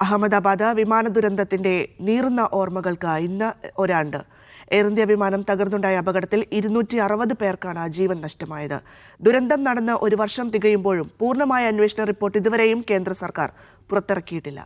അഹമ്മദാബാദ് വിമാന ദുരന്തത്തിന്റെ നീറുന്ന ഓർമ്മകൾക്ക് ഇന്ന് ഒരാണ്ട്. എയർ ഇന്ത്യ വിമാനം തകർന്നുണ്ടായ അപകടത്തിൽ 260 പേർക്കാണ് ജീവൻ നഷ്ടമായത്. ദുരന്തം നടന്ന് ഒരു വർഷം തികയുമ്പോഴും പൂർണ്ണമായ അന്വേഷണ റിപ്പോർട്ട് ഇതുവരെയും കേന്ദ്ര സർക്കാർ പുറത്തിറക്കിയിട്ടില്ല.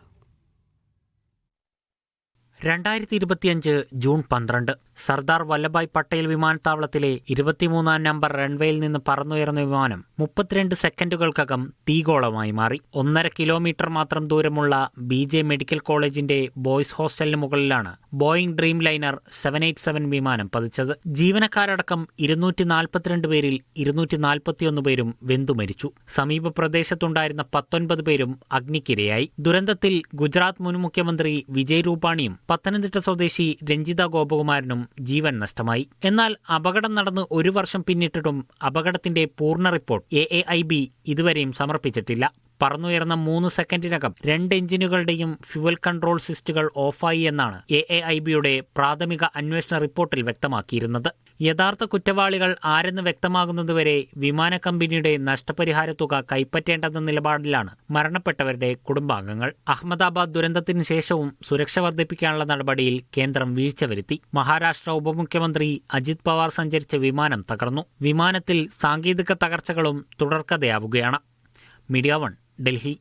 2025 ജൂൺ 12 സർദാർ വല്ലഭായ് പട്ടേൽ വിമാനത്താവളത്തിലെ 23-ാം നമ്പർ റൺവേയിൽ നിന്ന് പറന്നുയർന്ന വിമാനം 32 സെക്കൻഡുകൾക്കകം തീഗോളമായി മാറി. 1.5 കിലോമീറ്റർ മാത്രം ദൂരമുള്ള BJ മെഡിക്കൽ കോളേജിന്റെ ബോയ്സ് ഹോസ്റ്റലിന് മുകളിലാണ് ബോയിംഗ് ഡ്രീം ലൈനർ 787 വിമാനം പതിച്ചത്. ജീവനക്കാരടക്കം 242 പേരിൽ 241 പേരും വെന്തുമരിച്ചു. സമീപ പ്രദേശത്തുണ്ടായിരുന്ന 19 പേരും അഗ്നിക്കിരയായി. ദുരന്തത്തിൽ ഗുജറാത്ത് മുൻ മുഖ്യമന്ത്രി വിജയ് രൂപാണിയും പത്തനംതിട്ട സ്വദേശി രഞ്ജിത ഗോപകുമാരനും ജീവൻ നഷ്ടമായി. എന്നാൽ അപകടം നടന്ന് ഒരു വർഷം പിന്നിട്ടിട്ടും അപകടത്തിന്റെ പൂർണ്ണ റിപ്പോർട്ട് AAIB ഇതുവരെയും സമർപ്പിച്ചിട്ടില്ല. പറന്നുയർന്ന 3 സെക്കൻഡിനകം 2 എഞ്ചിനുകളുടെയും ഫ്യുവൽ കൺട്രോൾ സിസ്റ്റുകൾ ഓഫായി എന്നാണ് AAIBയുടെ പ്രാഥമിക അന്വേഷണ റിപ്പോർട്ടിൽ വ്യക്തമാക്കിയിരുന്നത്. യഥാർത്ഥ കുറ്റവാളികൾ ആരെന്ന് വ്യക്തമാകുന്നതുവരെ വിമാന കമ്പനിയുടെ നഷ്ടപരിഹാര തുക കൈപ്പറ്റേണ്ടെന്ന നിലപാടിലാണ് മരണപ്പെട്ടവരുടെ കുടുംബാംഗങ്ങൾ. അഹമ്മദാബാദ് ദുരന്തത്തിന് ശേഷവും സുരക്ഷ വർദ്ധിപ്പിക്കാനുള്ള നടപടിയിൽ കേന്ദ്രം വീഴ്ച വരുത്തി. മഹാരാഷ്ട്ര ഉപമുഖ്യമന്ത്രി അജിത് പവാർ സഞ്ചരിച്ച വിമാനം തകർന്നു. വിമാനത്തിൽ സാങ്കേതിക തകർച്ചകളും തുടർക്കഥയാവുകയാണ്. മീഡിയ 1 ഡൽഹി.